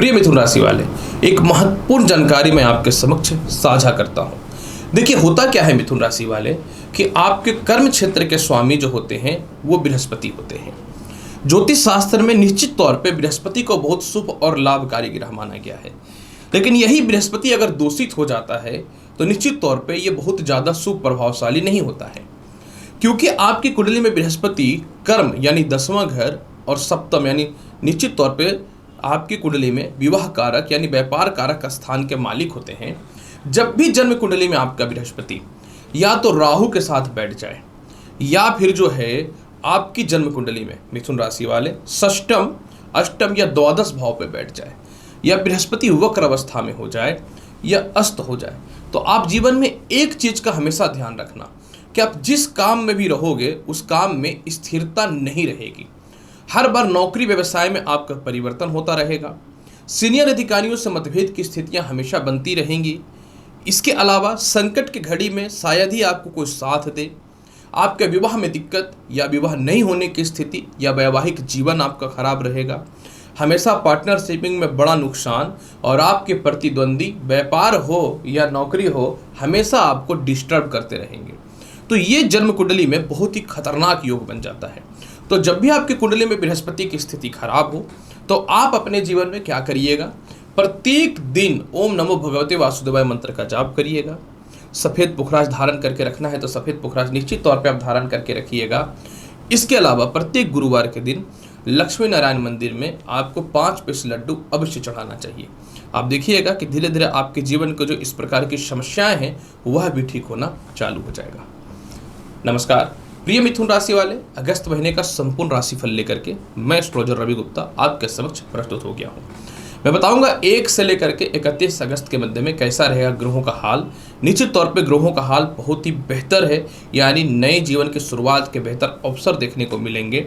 प्रिय मिथुन राशि वाले, एक महत्वपूर्ण जानकारी मैं आपके समक्ष साझा करता हूं। देखिए, होता क्या है मिथुन राशि वाले कि आपके कर्म क्षेत्र के स्वामी जो होते हैं वो बृहस्पति होते हैं। ज्योतिष शास्त्र में निश्चित तौर पे बृहस्पति को बहुत शुभ और लाभकारी ग्रह माना गया है। लेकिन यही बृहस्पति अगर दूषित हो जाता है तो निश्चित तौर पे ये बहुत ज़्यादा शुभ प्रभावशाली नहीं होता है, क्योंकि आपकी कुंडली में बृहस्पति कर्म यानी 10वां घर और सप्तम यानी निश्चित तौर पे आपकी कुंडली में विवाह कारक यानी व्यापार कारक स्थान के मालिक होते हैं। जब भी जन्म कुंडली में आपका बृहस्पति या तो राहु के साथ बैठ जाए या फिर जो है आपकी जन्म कुंडली में मिथुन राशि वाले षष्टम, अष्टम या द्वादश भाव पे बैठ जाए या बृहस्पति वक्र अवस्था में हो जाए या अस्त हो जाए, तो आप जीवन में एक चीज का हमेशा ध्यान रखना कि आप जिस काम में भी रहोगे उस काम में स्थिरता नहीं रहेगी। हर बार नौकरी व्यवसाय में आपका परिवर्तन होता रहेगा। सीनियर अधिकारियों से मतभेद की स्थितियां हमेशा बनती रहेंगी। इसके अलावा संकट की घड़ी में शायद ही आपको कोई साथ दे। आपके विवाह में दिक्कत या विवाह नहीं होने की स्थिति या वैवाहिक जीवन आपका खराब रहेगा। हमेशा पार्टनरशिपिंग में बड़ा नुकसान और आपके प्रतिद्वंदी व्यापार हो या नौकरी हो हमेशा आपको डिस्टर्ब करते रहेंगे। तो ये जन्म कुंडली में बहुत ही खतरनाक योग बन जाता है। तो जब भी आपकी कुंडली में बृहस्पति की स्थिति खराब हो तो आप अपने जीवन में क्या करिएगा, प्रत्येक दिन ओम नमो भगवते वासुदेवाय मंत्र का जाप करिएगा। सफ़ेद पुखराज धारण करके रखना है तो सफ़ेद पुखराज निश्चित तौर पे आप धारण करके रखिएगा। इसके अलावा प्रत्येक गुरुवार के दिन लक्ष्मी नारायण मंदिर में आपको 5 पीस लड्डू अवश्य चढ़ाना चाहिए। आप देखिएगा कि धीरे धीरे आपके जीवन को जो इस प्रकार की समस्याएं हैं वह भी ठीक होना चालू हो जाएगा। नमस्कार प्रिय मिथुन राशि वाले, अगस्त महीने का संपूर्ण राशिफल लेकर के मैं एस्ट्रोलॉजर रवि गुप्ता आपके समक्ष प्रस्तुत हो गया हूँ। मैं बताऊंगा 1 से लेकर के 31 अगस्त के मध्य में कैसा रहेगा ग्रहों का हाल। निश्चित तौर पे ग्रहों का हाल बहुत ही बेहतर है, यानी नए जीवन की शुरुआत के बेहतर अवसर देखने को मिलेंगे,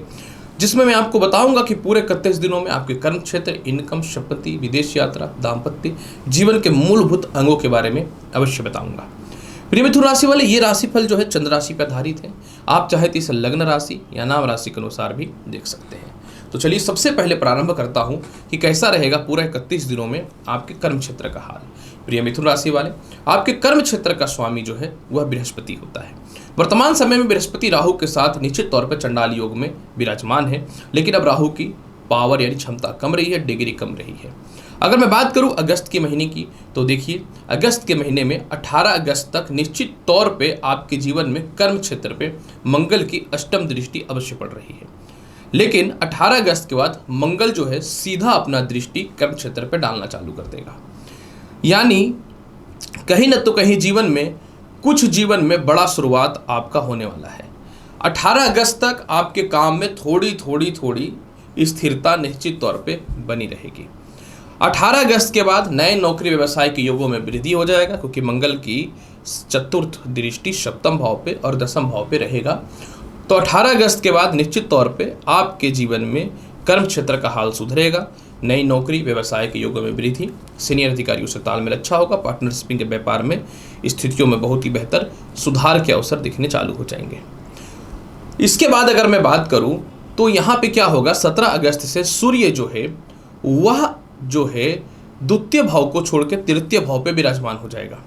जिसमें मैं आपको बताऊंगा कि पूरे 31 दिनों में आपके कर्म क्षेत्र, इनकम, संपत्ति, विदेश यात्रा, दाम्पत्य जीवन के मूलभूत अंगों के बारे में अवश्य बताऊंगा। प्रिय मिथुन राशि वाले, ये राशिफल जो है चंद्र राशि पर आधारित है। आप चाहे तो इसे लग्न राशि या नाम राशि के अनुसार भी देख सकते हैं। तो चलिए सबसे पहले प्रारंभ करता हूं कि कैसा रहेगा पूरे 31 दिनों में आपके कर्म क्षेत्र का हाल। प्रिय मिथुन राशि वाले, आपके कर्म क्षेत्र का स्वामी जो है वह बृहस्पति होता है। वर्तमान समय में बृहस्पति राहु के साथ निश्चित तौर पर चंडाल योग में विराजमान है, लेकिन अब राहु की पावर यानी क्षमता कम रही है, डिग्री कम रही है। अगर मैं बात करूं अगस्त के महीने की तो देखिए, अगस्त के महीने में 18 अगस्त तक निश्चित तौर पे आपके जीवन में कर्म क्षेत्र पे मंगल की अष्टम दृष्टि अवश्य पड़ रही है। लेकिन 18 अगस्त के बाद मंगल जो है सीधा अपना दृष्टि कर्म क्षेत्र पे डालना चालू कर देगा, यानी कहीं न तो कहीं जीवन में बड़ा शुरुआत आपका होने वाला है। 18 अगस्त तक आपके काम में थोड़ी स्थिरता निश्चित तौर पे बनी रहेगी। 18 अगस्त के बाद नए नौकरी व्यवसाय के योगों में वृद्धि हो जाएगा, क्योंकि मंगल की चतुर्थ दृष्टि सप्तम भाव पे और दसम भाव पे रहेगा। तो 18 अगस्त के बाद निश्चित तौर पे आपके जीवन में कर्म क्षेत्र का हाल सुधरेगा। नई नौकरी व्यवसाय के योगों में वृद्धि, सीनियर अधिकारियों से तालमेल अच्छा होगा, पार्टनरशिपिंग के व्यापार में स्थितियों में बहुत ही बेहतर सुधार के अवसर दिखने चालू हो जाएंगे। इसके बाद अगर मैं बात करूं तो यहाँ पे क्या होगा, 17 अगस्त से सूर्य जो है वह जो है द्वितीय भाव को छोड़ के तृतीय भाव पे विराजमान हो जाएगा।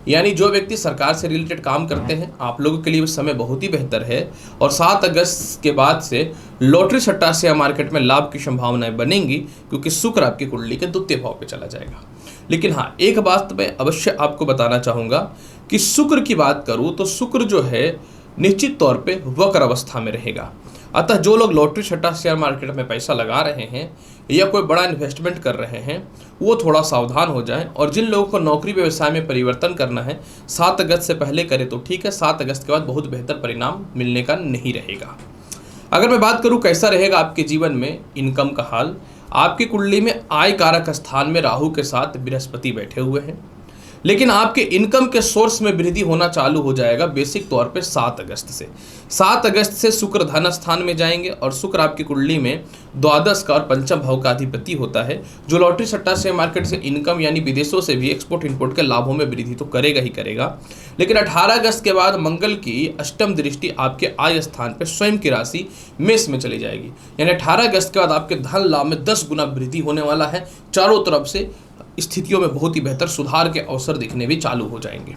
यानी जो व्यक्ति सरकार से रिलेटेड काम करते हैं आप लोगों के लिए समय बहुत ही बेहतर है। और 7 अगस्त के बाद से लॉटरी सट्टा शेयर मार्केट में लाभ की संभावनाएं बनेंगी, क्योंकि शुक्र आपकी कुंडली के द्वितीय भाव पे चला जाएगा। लेकिन हाँ, एक बात मैं अवश्य आपको बताना चाहूँगा कि शुक्र की बात करूँ तो शुक्र जो है निश्चित तौर पे वक्र अवस्था में रहेगा। अतः जो लोग लॉटरी सट्टा शेयर मार्केट में पैसा लगा रहे हैं या कोई बड़ा इन्वेस्टमेंट कर रहे हैं वो थोड़ा सावधान हो जाएं। और जिन लोगों को नौकरी व्यवसाय में परिवर्तन करना है 7 अगस्त से पहले करें तो ठीक है, 7 अगस्त के बाद बहुत बेहतर परिणाम मिलने का नहीं रहेगा। अगर मैं बात करूं कैसा रहेगा आपके जीवन में इनकम का हाल, आपकी कुंडली में आय कारक स्थान में राहु के साथ बृहस्पति बैठे हुए हैं, लेकिन आपके इनकम के सोर्स में वृद्धि होना चालू हो जाएगा बेसिक तौर पे 7 अगस्त से। 7 अगस्त से शुक्र धन स्थान में जाएंगे और शुक्र आपकी कुंडली में द्वादश का और पंचम भाव का अधिपति होता है, जो लॉटरी सट्टा शेयर मार्केट से इनकम यानी विदेशों से भी एक्सपोर्ट इंपोर्ट के लाभों में वृद्धि तो करेगा ही करेगा। लेकिन 18 अगस्त के बाद मंगल की अष्टम दृष्टि आपके आय स्थान पर स्वयं की राशि मेष में चली जाएगी, यानी 18 अगस्त के बाद आपके धन लाभ में 10 गुना वृद्धि होने वाला है। चारों तरफ से स्थितियों में बहुत ही बेहतर सुधार के अवसर दिखने भी चालू हो जाएंगे।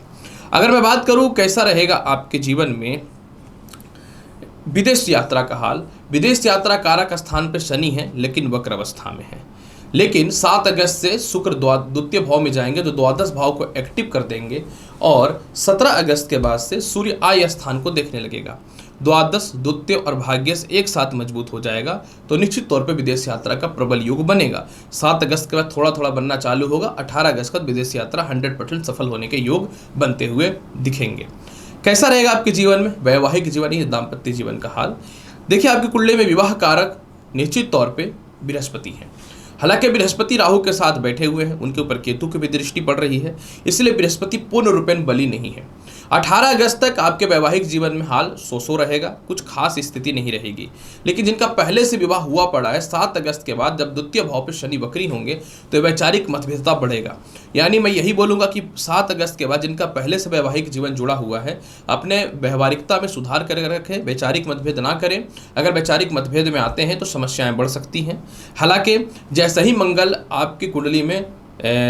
अगर मैं बात करूं कैसा रहेगा आपके जीवन में विदेश यात्रा का हाल, विदेश यात्रा कारक स्थान पे शनि है लेकिन वक्र अवस्था में है। लेकिन 7 अगस्त से शुक्र द्वितीय भाव में जाएंगे जो द्वादश भाव को एक्टिव कर देंगे और 17 अगस्त के बाद से सूर्य आय स्थान को देखने लगेगा। द्वादश द्वितीय और भाग्यश एक साथ मजबूत हो जाएगा तो निश्चित तौर पे विदेश यात्रा का प्रबल योग बनेगा। 7 अगस्त के बाद थोड़ा थोड़ा बनना चालू होगा। 18 अगस्त का विदेश यात्रा 100% सफल होने के योग बनते हुए दिखेंगे। कैसा रहेगा आपके जीवन में वैवाहिक जीवन या दाम्पत्य जीवन का हाल? देखिए, आपकी कुंडली में विवाह कारक निश्चित तौर पे बृहस्पति है। हालांकि बृहस्पति राहु के साथ बैठे हुए हैं, उनके ऊपर केतु की भी दृष्टि पड़ रही है, इसलिए बृहस्पति पूर्ण रूपेण बली नहीं है। 18 अगस्त तक आपके वैवाहिक जीवन में हाल सो रहेगा, कुछ खास स्थिति नहीं रहेगी। लेकिन जिनका पहले से विवाह हुआ पड़ा है, 7 अगस्त के बाद जब द्वितीय भाव पर शनि वक्री होंगे तो वैचारिक मतभेदता बढ़ेगा। यानी मैं यही बोलूंगा कि 7 अगस्त के बाद जिनका पहले से वैवाहिक जीवन जुड़ा हुआ है, अपने व्यवहारिकता में सुधार कर रखें, वैचारिक मतभेद ना करें। अगर वैचारिक मतभेद में आते हैं तो समस्याएं बढ़ सकती हैं। हालांकि जैसे ही मंगल आपकी कुंडली में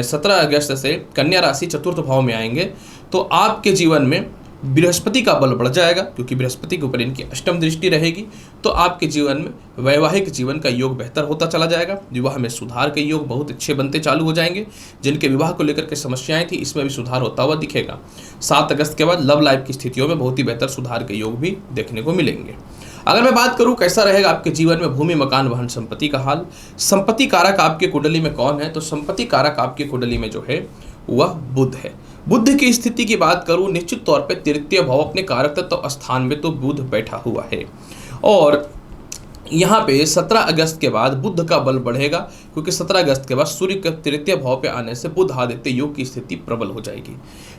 17 अगस्त से कन्या राशि चतुर्थ भाव में आएंगे तो आपके जीवन में बृहस्पति का बल बढ़ जाएगा, क्योंकि बृहस्पति के ऊपर इनकी अष्टम दृष्टि रहेगी। तो आपके जीवन में वैवाहिक जीवन का योग बेहतर होता चला जाएगा। विवाह में सुधार के योग बहुत अच्छे बनते चालू हो जाएंगे। जिनके विवाह को लेकर के समस्याएं थी, इसमें भी सुधार होता हुआ दिखेगा। 7 अगस्त के बाद लव लाइफ की स्थितियों में बहुत ही बेहतर सुधार के योग भी देखने को मिलेंगे। अगर मैं बात करूं कैसा रहेगा आपके जीवन में भूमि मकान वाहन संपत्ति का हाल, संपत्ति कारक आपके कुंडली में कौन है? तो संपत्ति कारक आपके कुंडली में जो है वह बुध है। बुध की स्थिति की बात करूं, निश्चित तौर पे तृतीय भाव अपने कारक तत्व स्थान में तो बुध बैठा हुआ है और यहाँ पे 17 अगस्त के बाद बुध का बल बढ़ेगा, क्योंकि 17 अगस्त के बाद सूर्य के तृतीय भाव पे आने से बुध आदित्य योग की स्थिति प्रबल हो जाएगी।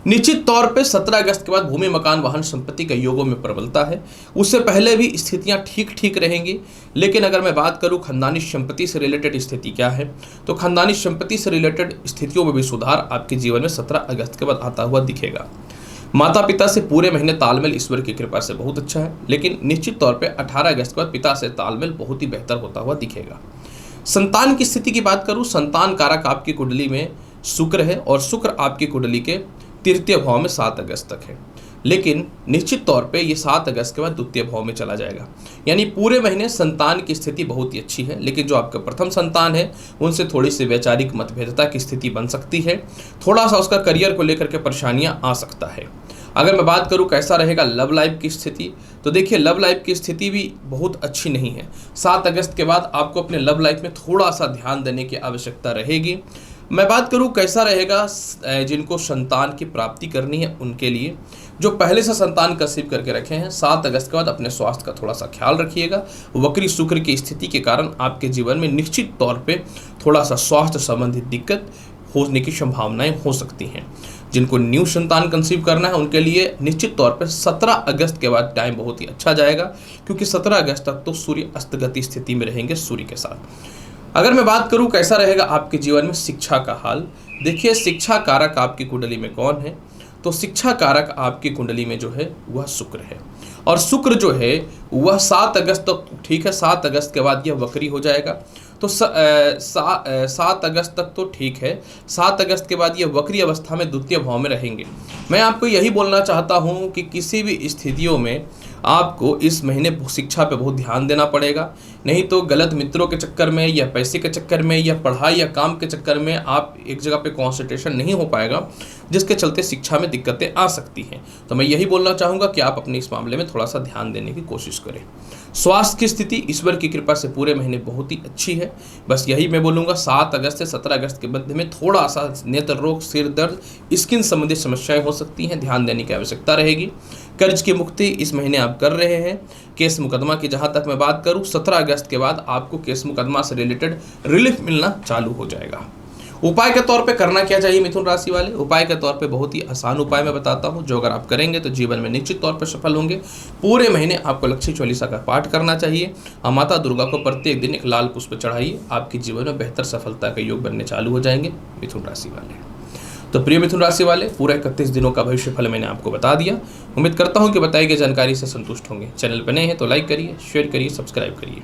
निश्चित तौर पे 17 अगस्त के बाद भूमि मकान वाहन संपत्ति के योगों में प्रबलता है। उससे पहले भी स्थितियां ठीक रहेंगी। लेकिन अगर मैं बात करूं खानदानी संपत्ति से रिलेटेड स्थिति क्या है, तो खानदानी संपत्ति से रिलेटेड स्थितियों में भी सुधार आपके जीवन में 17 अगस्त के बाद आता हुआ दिखेगा। माता पिता से पूरे महीने तालमेल ईश्वर की कृपा से बहुत अच्छा है, लेकिन निश्चित तौर पे 18 अगस्त के बाद पिता से तालमेल बहुत ही बेहतर होता हुआ दिखेगा। संतान की स्थिति की बात करूं, संतान कारक आपकी कुंडली में शुक्र है और शुक्र आपकी कुंडली के तृतीय भाव में 7 अगस्त तक है। लेकिन निश्चित तौर पे ये 7 अगस्त के बाद द्वितीय भाव में चला जाएगा, यानी पूरे महीने संतान की स्थिति बहुत ही अच्छी है। लेकिन जो आपका प्रथम संतान है उनसे थोड़ी सी वैचारिक मतभेदता की स्थिति बन सकती है, थोड़ा सा उसका करियर को लेकर के परेशानियां आ सकता है। अगर मैं बात करूं कैसा रहेगा लव लाइफ की स्थिति, तो देखिए लव लाइफ की स्थिति भी बहुत अच्छी नहीं है। 7 अगस्त के बाद आपको अपने लव लाइफ में थोड़ा सा ध्यान देने की आवश्यकता रहेगी। मैं बात करूं कैसा रहेगा जिनको संतान की प्राप्ति करनी है उनके लिए, जो पहले से संतान कंसीव करके रखे हैं, 7 अगस्त के बाद अपने स्वास्थ्य का थोड़ा सा ख्याल रखिएगा। वक्री शुक्र की स्थिति के कारण आपके जीवन में निश्चित तौर पे थोड़ा सा स्वास्थ्य संबंधित दिक्कत होने की संभावनाएं हो सकती हैं। जिनको न्यू संतान कंसीव करना है उनके लिए निश्चित तौर पर 17 अगस्त के बाद टाइम बहुत ही अच्छा जाएगा, क्योंकि 17 अगस्त तक तो सूर्य अस्तगति स्थिति में रहेंगे सूर्य के साथ। अगर मैं बात करूं कैसा रहेगा आपके जीवन में शिक्षा का हाल, देखिए शिक्षा कारक आपकी कुंडली में कौन है, तो शिक्षा कारक आपकी कुंडली में जो है वह शुक्र है और शुक्र जो है वह 7 अगस्त तक ठीक है, 7 अगस्त के बाद यह वक्री हो जाएगा। तो 7 अगस्त तक तो ठीक है, 7 अगस्त के बाद ये वक्री अवस्था में द्वितीय भाव में रहेंगे। मैं आपको यही बोलना चाहता हूँ कि किसी भी स्थितियों में आपको इस महीने शिक्षा पे बहुत ध्यान देना पड़ेगा, नहीं तो गलत मित्रों के चक्कर में या पैसे के चक्कर में या पढ़ाई या काम के चक्कर में आप एक जगह पे कंसंट्रेशन नहीं हो पाएगा, जिसके चलते शिक्षा में दिक्कतें आ सकती हैं। तो मैं यही बोलना चाहूँगा कि आप अपने इस मामले में थोड़ा सा ध्यान देने की कोशिश करें। स्वास्थ्य की स्थिति ईश्वर की कृपा से पूरे महीने बहुत ही अच्छी है। बस यही मैं बोलूँगा 7 अगस्त से 17 अगस्त के मध्य में थोड़ा सा नेत्र रोग, सिर दर्द, स्किन संबंधित समस्याएं हो सकती हैं, ध्यान देने की आवश्यकता रहेगी। कर्ज की मुक्ति इस महीने आप कर रहे हैं। केस मुकदमा की जहां तक मैं बात करूं, 17 अगस्त के बाद आपको केस मुकदमा से रिलेटेड रिलीफ मिलना चालू हो जाएगा। उपाय के तौर पे करना क्या चाहिए मिथुन राशि वाले? उपाय के तौर पे बहुत ही आसान उपाय मैं बताता हूँ, जो अगर आप करेंगे तो जीवन में निश्चित तौर पे सफल होंगे। पूरे महीने आपको लक्ष्मी चालीसा का पाठ करना चाहिए और माता दुर्गा को प्रत्येक दिन एक लाल पुष्प चढ़ाइए। आपके जीवन में बेहतर सफलता के योग बनने चालू हो जाएंगे मिथुन राशि वाले। तो प्रिय मिथुन राशि वाले, पूरा 31 दिनों का भविष्य फल मैंने आपको बता दिया। उम्मीद करता हूँ कि बताई गई जानकारी से संतुष्ट होंगे। चैनल पर नए हैं तो लाइक करिए, शेयर करिए, सब्सक्राइब करिए।